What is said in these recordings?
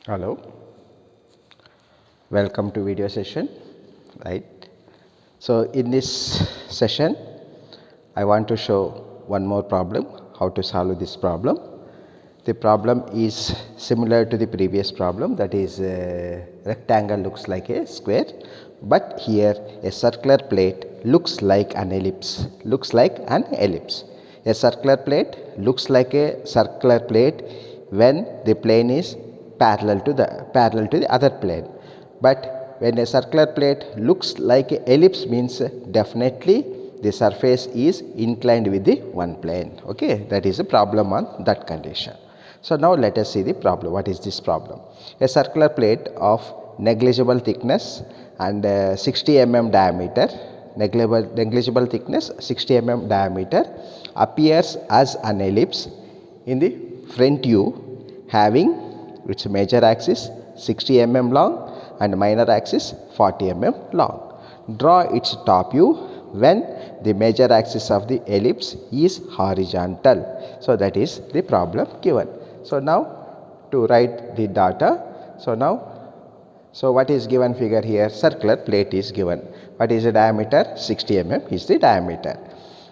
Hello, welcome to video session, right? So in this session I want to show one more problem, how to solve this problem. The problem is similar to the previous problem, that is a rectangle looks like a square, but here a circular plate looks like an ellipse, A circular plate looks like a circular plate when the plane is parallel to the other plane, but when a circular plate looks like an ellipse means definitely the surface is inclined with the one plane. Okay, that is a problem on that condition. So now let us see the problem. What is this problem? A circular plate of negligible thickness and 60 mm diameter, negligible thickness 60 mm diameter, appears as an ellipse in the front view, having its major axis 60 mm long and minor axis 40 mm long. Draw its top view when the major axis of the ellipse is horizontal. So that is the problem given. So now to write the data, so what is given figure here? Circular plate is given. What is the diameter? 60 mm is the diameter.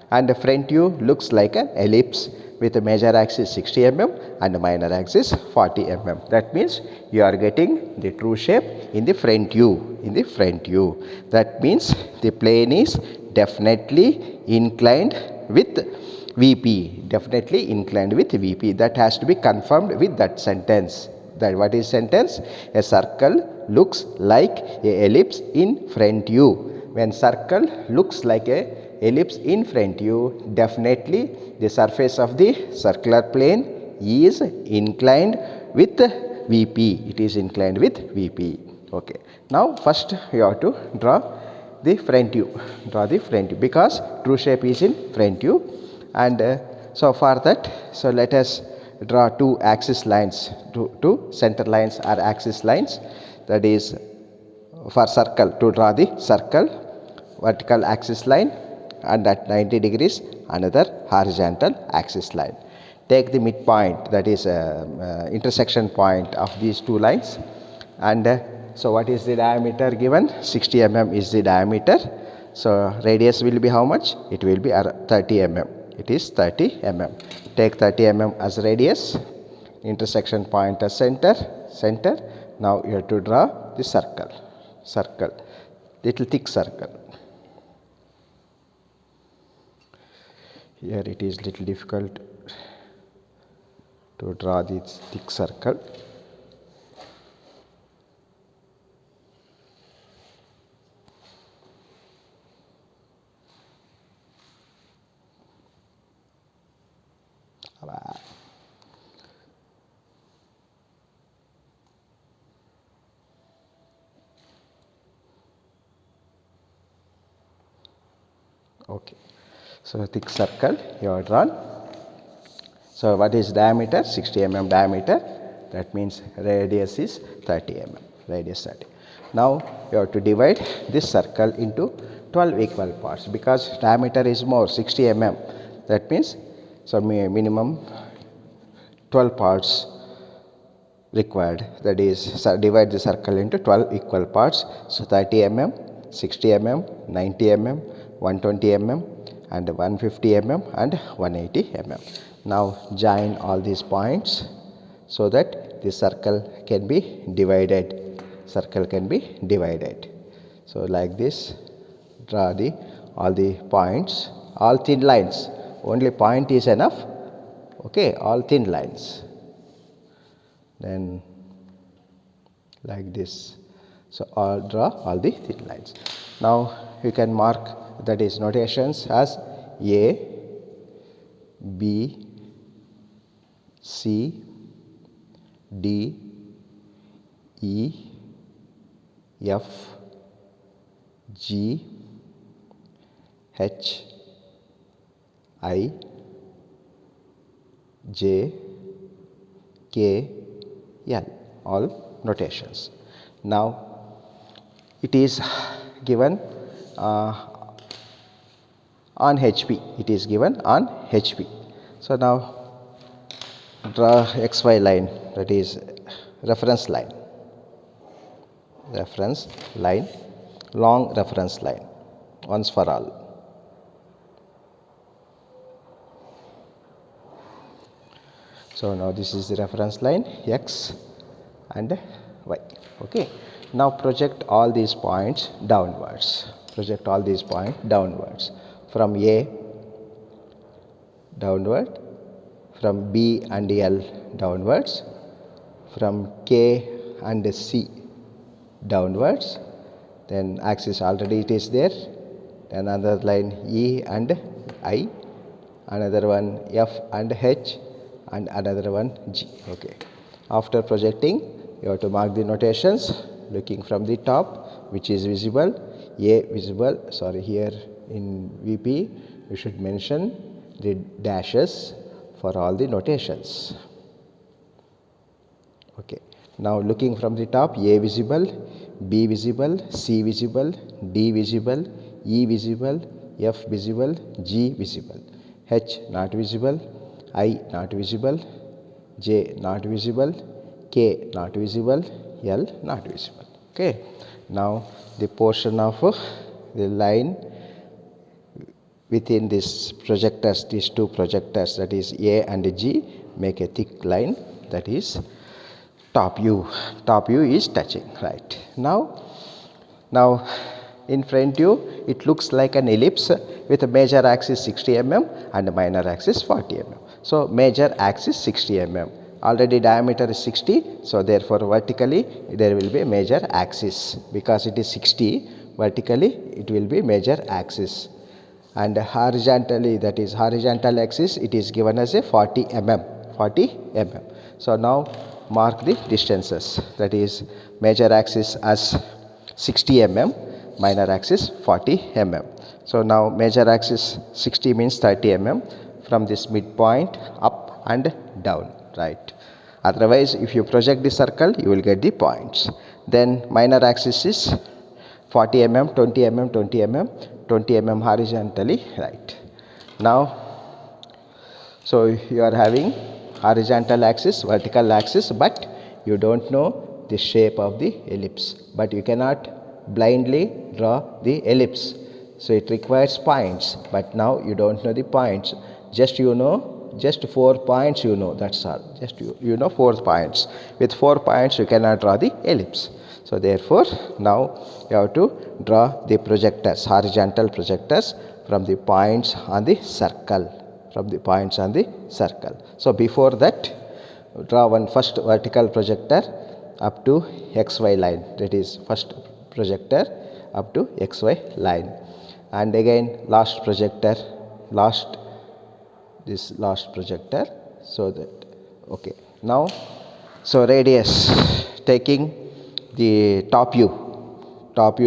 And the front view looks like an ellipse with a major axis 60 mm and a minor axis 40 mm. That means you are getting the true shape in the front view. That means the plane is definitely inclined with VP. That has to be confirmed with that sentence. That what is sentence? A circle looks like a ellipse in front view. When circle looks like a ellipse in front view, definitely the surface of the circular plane is inclined with VP. It is inclined with VP. Okay. Now first you have to draw the front view. Because true shape is in front view, and so for that, so let us draw two axis lines, two center lines are axis lines. That is for circle, to draw the circle, vertical axis line, and at 90 degrees another horizontal axis line. Take the midpoint, that is intersection point of these two lines, and so what is the diameter given? 60 mm is the diameter. So radius will be how much? It will be 30 mm. It is 30 mm. Take 30 mm as radius, intersection point as center. Now you have to draw the circle, little thick circle. Here it is little difficult to draw this thick circle. Okay, so thick circle you have drawn. So what is diameter? 60 mm diameter. That means radius is 30 mm. Radius 30. Now you have to divide this circle into 12 equal parts, because diameter is more, 60 mm. That means so minimum 12 parts required. That is, so divide the circle into 12 equal parts. So 30 mm, 60 mm, 90 mm, 120 mm, and 150 mm and 180 mm. Now join all these points so that the circle can be divided. So like this, draw all the points, all thin lines. Only point is enough. Okay, all thin lines. Then like this. So I'll draw all the thin lines. Now you can mark, that is notations as A, B, C, D, E, F, G, H, I, J, K, L, all notations. Now it is given on HP. So now draw XY line, that is reference line, long reference line, once for all. So now this is the reference line x and y. Okay. Now project all these points downwards. From A downward, from B and L downwards, from K and C downwards. Then axis already it is there. Then another line E and I, another one F and H, and another one G. Okay. After projecting, you have to mark the notations looking from the top, which is visible. A visible. Sorry, here in VP you should mention the dashes for all the notations. Okay. Now looking from the top, A visible, B visible, C visible, D visible, E visible, F visible, G visible, H not visible, I not visible, J not visible, K not visible, L not visible. Okay. Now the portion of the line within this projectors, these two projectors, that is A and G, make a thick line, that is top view. Top view is touching, right? Now in front view it looks like an ellipse with a major axis 60 mm and a minor axis 40 mm. So major axis 60 mm. Already diameter is 60, so therefore vertically there will be a major axis. Because it is 60, vertically it will be major axis. And horizontally, that is horizontal axis, it is given as a 40 mm. So now mark the distances, that is major axis as 60 mm, minor axis 40 mm. So now major axis 60 means 30 mm from this midpoint up and down, right? Otherwise if you project the circle you will get the points. Then minor axis is 40 mm, 20 mm, 20 mm, 20 mm horizontally, right? Now, so you are having horizontal axis, vertical axis, but you don't know the shape of the ellipse. But you cannot blindly draw the ellipse. So it requires points, but now you don't know the points. Just you know, just 4 points you know, that's all. Just you know 4 points. With 4 points you cannot draw the ellipse. So therefore now you have to draw the projectors, horizontal projectors from the points on the circle. So before that, draw one first vertical projector up to XY line. That is first projector up to XY line. And again last projector, last projector. So that, okay. Now, so radius, taking the top view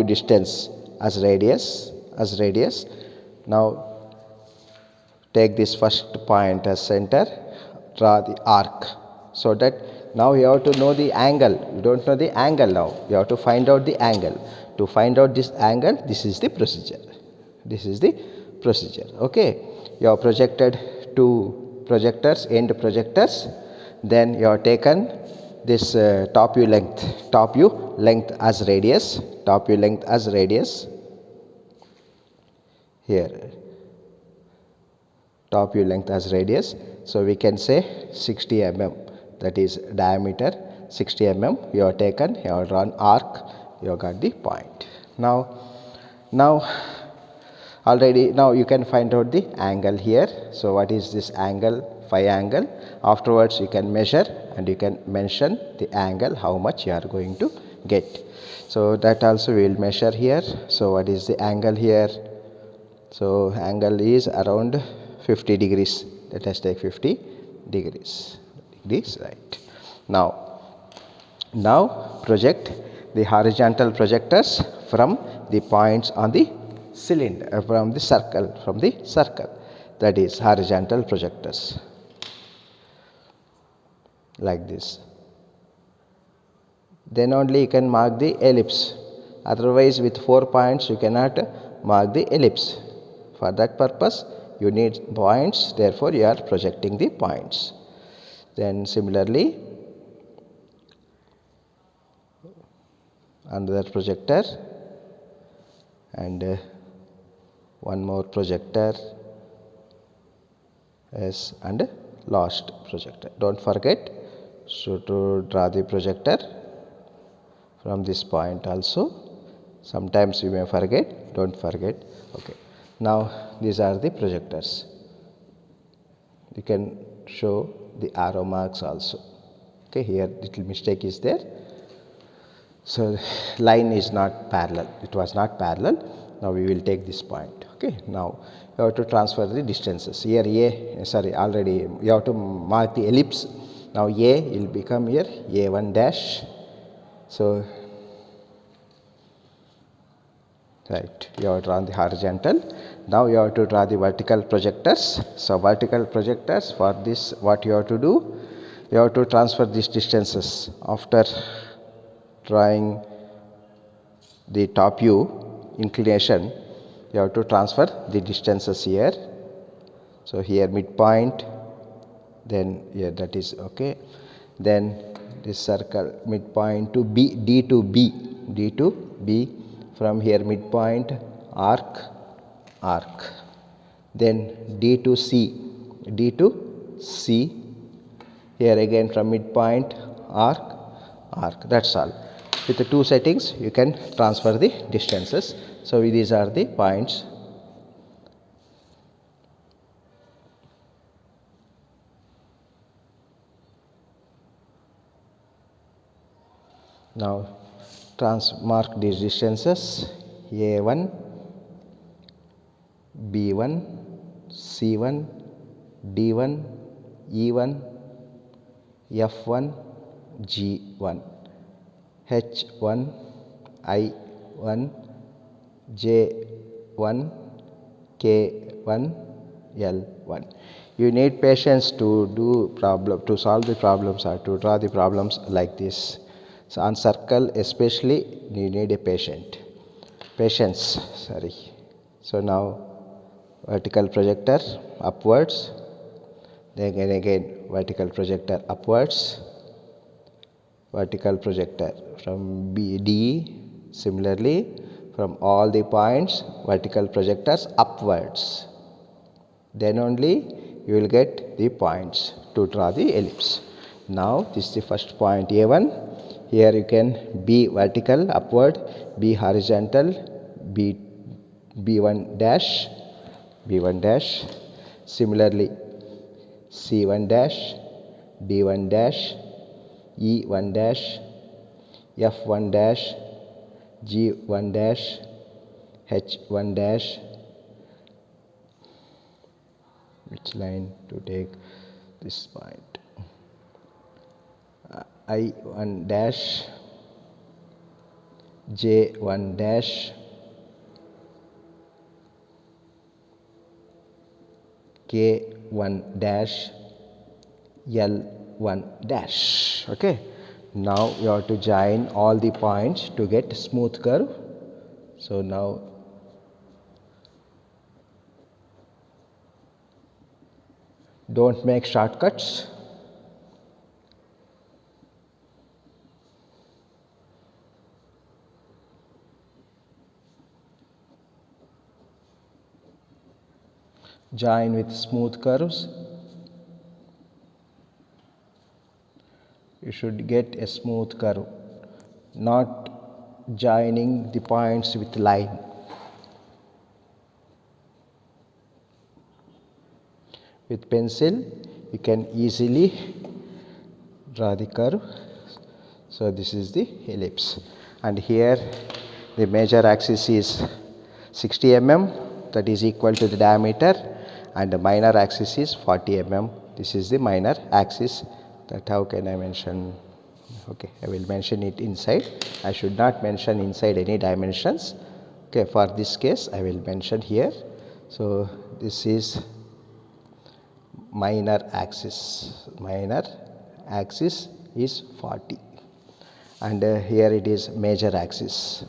distance as radius. Now take this first point as center, draw the arc, so that now you have to know the angle. You don't know the angle now, you have to find out the angle. To find out this angle, this is the procedure. Okay. You have projected two projectors, end projectors. Then you have taken this top view length as radius, here, top view length as radius. So we can say 60 mm, that is diameter 60 mm. You have taken, you have drawn arc, you have got the point. Now you can find out the angle here. So what is this angle? Phi angle. Afterwards you can measure and you can mention the angle, how much you are going to get. So that also we will measure here. So what is the angle here? So angle is around 50 degrees. Let us take 50 degrees, right? Now project the horizontal projectors from the points on the cylinder, from the circle, that is horizontal projectors, like this. Then only you can mark the ellipse. Otherwise with 4 points you cannot mark the ellipse. For that purpose you need points, therefore you are projecting the points. Then similarly another projector, and one more projector, yes, and last projector. Don't forget to draw the projector from this point also. Sometimes you may forget, don't forget. Okay, now these are the projectors. You can show the arrow marks also. Okay, here little mistake is there. So line is not parallel, it was not parallel. Now we will take this point. Okay, now you have to transfer the distances. Here already you have to mark the ellipse. Now A will become here A1 dash. So right, you have drawn the horizontal. Now you have to draw the vertical projectors. So vertical projectors, for this what you have to do, you have to transfer these distances. After drawing the top view inclination, you have to transfer the distances here. So here midpoint, then here that is okay, then this circle midpoint to B, D to B, D to B, from here midpoint arc, then D to C, D to C, here again from midpoint arc. That's all. With the two settings you can transfer the distances. So these are the points. Now mark these distances: A1, B1, C1, D1, E1, F1, G1, H1, I1, J1, K1, L1. You need patience to solve the problems or to draw the problems like this. So on circle especially you need a patience. So now vertical projector upwards, then again vertical projector upwards, vertical projector from D, similarly from all the points vertical projectors upwards, then only you will get the points to draw the ellipse. Now this is the first point A1. Here you can B vertical upward, B horizontal, B1 dash, similarly C1 dash, D1 dash, E1 dash, F1 dash, G1 dash, H1 dash. Which line to take this point? I1 dash, J1 dash, K1 dash, L1 dash. Okay, now you have to join all the points to get smooth curve. So now don't make shortcuts. Join with smooth curves. You should get a smooth curve, not joining the points with line. With pencil you can easily draw the curve. So this is the ellipse, and here the major axis is 60 mm, that is equal to the diameter, and the minor axis is 40 mm. This is the minor axis. That how can I mention? Okay, I will mention it inside. I should not mention inside any dimensions. Okay, for this case I will mention here. So this is minor axis is 40, and here it is major axis,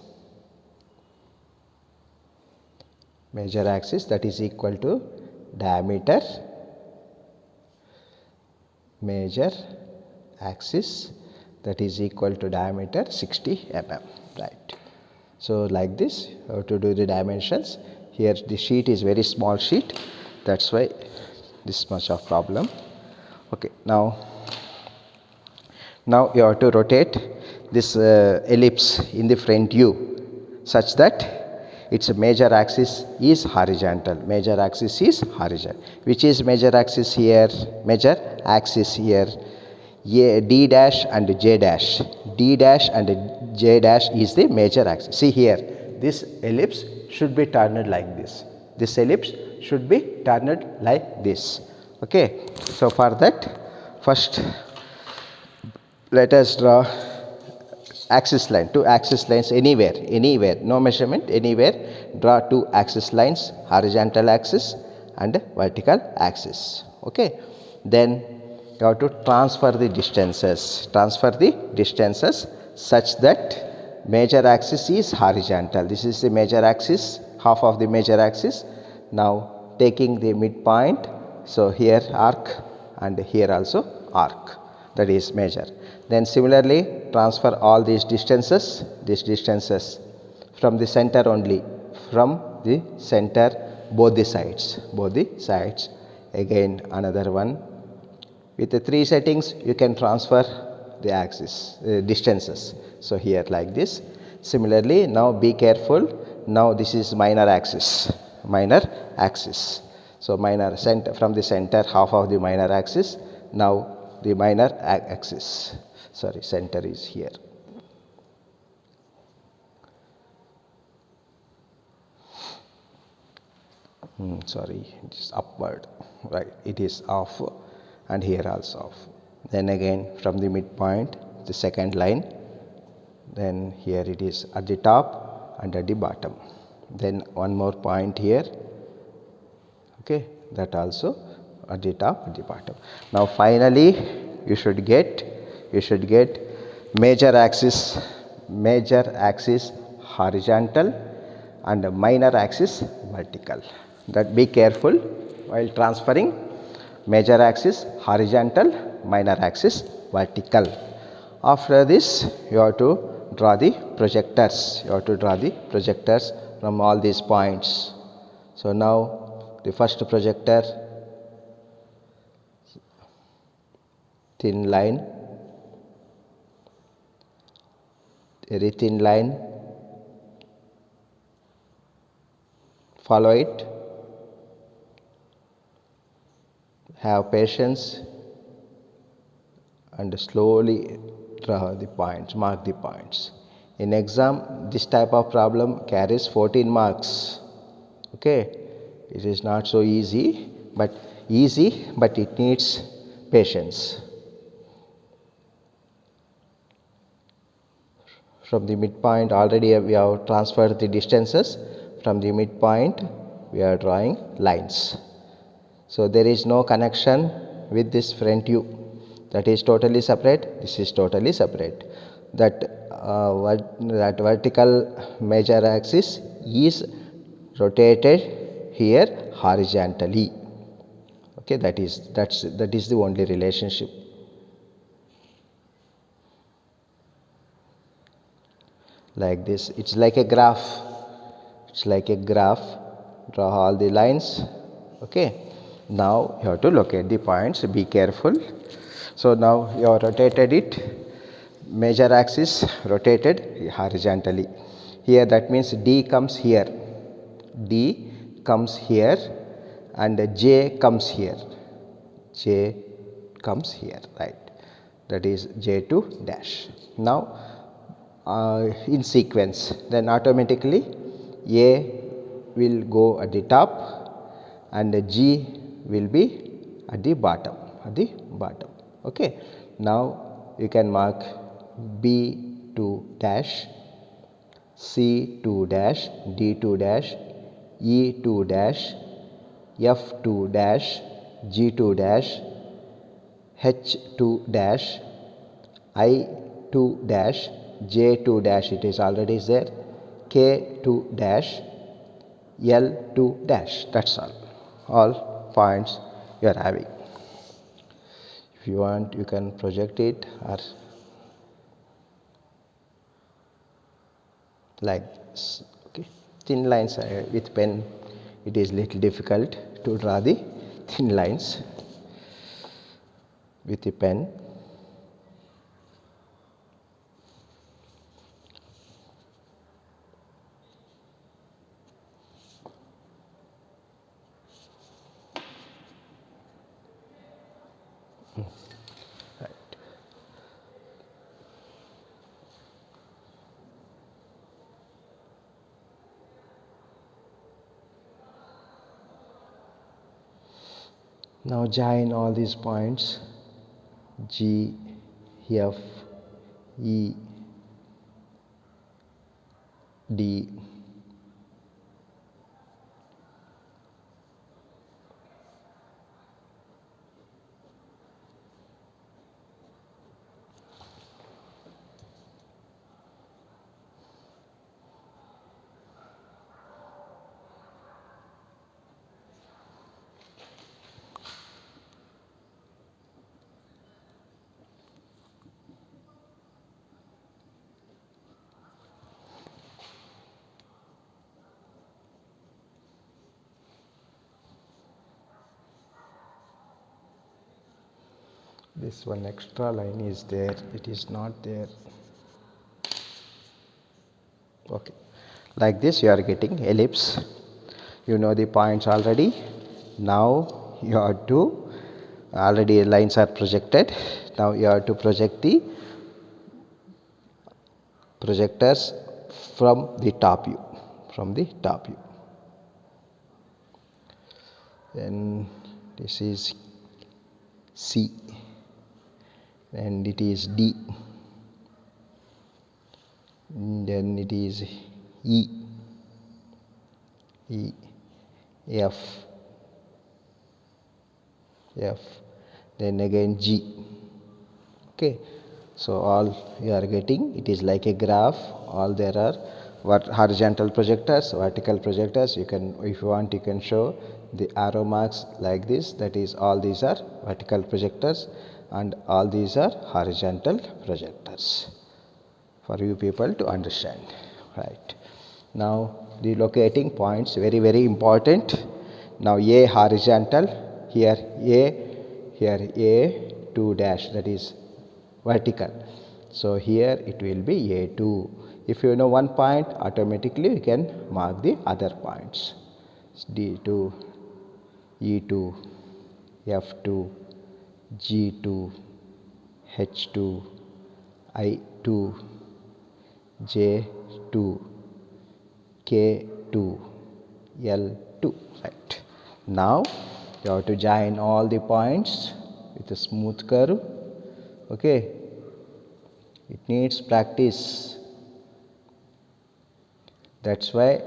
that is equal to diameter, major axis that is equal to diameter 60 mm, right. So like this, how to do the dimensions. Here the sheet is very small sheet, that's why this much of problem. Okay, now you have to rotate this ellipse in the front view such that its major axis is horizontal. Major axis is horizontal. Which is major axis here? Major axis here, D dash and J dash. D dash and J dash is the major axis. See here, this ellipse should be turned like this. This ellipse should be turned like this. Okay, so for that, first let us draw axis line, two axis lines anywhere, no measurement, anywhere. Draw two axis lines, horizontal axis and vertical axis. Okay, then you have to transfer the distances such that major axis is horizontal. This is the major axis, half of the major axis. Now taking the midpoint, so here arc and here also arc, that is major. Then similarly transfer all these distances from the center only, from the center, both the sides. Again another one. With the three settings you can transfer the axis distances. So here like this. Similarly, now be careful, now this is minor axis. So minor center, from the center half of the minor axis. Now the minor axis, sorry, center is here. Sorry, it is upward, right, it is off, and here also off. Then again from the midpoint, the second line, then here it is at the top and at the bottom. Then one more point here. Okay, that also at the top, at the bottom. Now finally you should get major axis horizontal and minor axis vertical. That be careful while transferring major axis horizontal, minor axis vertical. After this you have to draw the projectors. From all these points. So now the first projector, thin line, very thin line, follow it, have patience and slowly draw the points, mark the points. In exam this type of problem carries 14 marks. Okay, it is not so easy, but it needs patience. From the midpoint already we have transferred the distances. From the midpoint we are drawing lines. So there is no connection with this front view. That is totally separate. This is totally separate. That vertical major axis is rotated here horizontally. Okay, that is the only relationship. Like this, it's like a graph. Draw all the lines. Okay, now you have to locate the points. Be careful. So now you have rotated it, major axis rotated horizontally. Here that means D comes here, and J comes here, right, that is J2 dash. Now in sequence, then automatically A will go at the top and G will be at the bottom. Okay, now you can mark B2 dash, C2 dash, D2 dash, E2 dash, F2 dash, G2 dash, H2 dash, I2 dash, J2 dash, it is already there, K2 dash, L2 dash. That's all points you are having. If you want you can project it, or like this. Okay, thin lines with pen it is little difficult to draw the thin lines with the pen. Right. Now join all these points G, F, E, D. This one extra line is there, it is not there. Okay, like this you are getting ellipse. You know the points already. Now you have to, already lines are projected. Now you have to project the projectors from the top view, from the top view. Then this is C and it is D, then it is E, F, then again G. Okay, so all you are getting, it is like a graph. All there are horizontal projectors, vertical projectors. You can, if you want, you can show the arrow marks like this. That is, all these are vertical projectors and all these are horizontal projectors, for you people to understand. Right, now the locating points, very very important. Now A horizontal, here A 2 dash, that is vertical, so here it will be A2. If you know one point, automatically you can mark the other points. D2, E2, F2, G2, H2, I2, J2, K2, L2. Right, now you have to join all the points with a smooth curve. Okay, it needs practice. That's why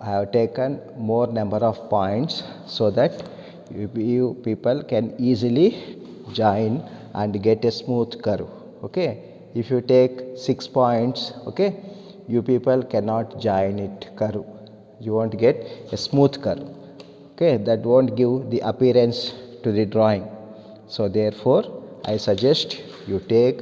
I have taken more number of points, so that you people can easily join and get a smooth curve. Okay, if you take 6 points, okay, you people cannot join it curve, you won't get a smooth curve. Okay, that won't give the appearance to the drawing. So therefore I suggest you take,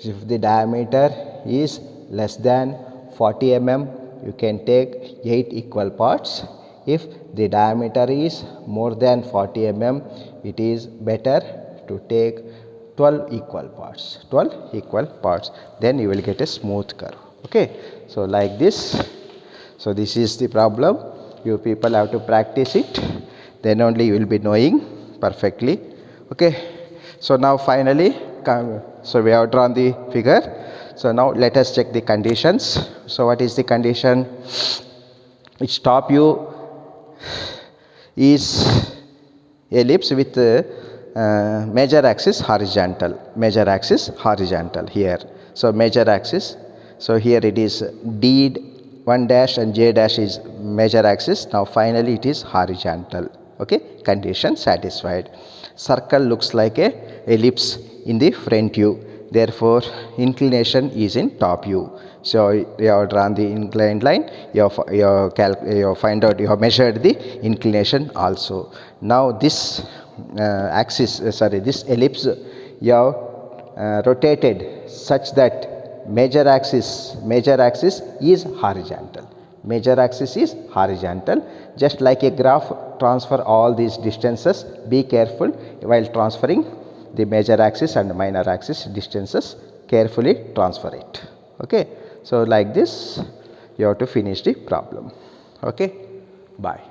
if the diameter is less than 40 mm, you can take 8 equal parts. If the diameter is more than 40 mm, it is better to take 12 equal parts. 12 equal parts, then you will get a smooth curve. Okay, so like this. So this is the problem. You people have to practice it, then only you will be knowing perfectly. Okay, so now finally, so we have drawn the figure. So now let us check the conditions. So what is the condition? Its top view is ellipse with major axis horizontal, here. So major axis, so here it is D1 dash and J dash is major axis. Now finally it is horizontal. Okay, condition satisfied. Circle looks like a ellipse in the front view, therefore inclination is in top view. So you have drawn the inclined line, you find out, you have measured the inclination also. Now this this ellipse you have rotated such that major axis is horizontal. Major axis is horizontal. Just like a graph, transfer all these distances. Be careful while transferring the major axis and minor axis distances. Carefully transfer it. Okay. So like this you have to finish the problem. Okay. Bye.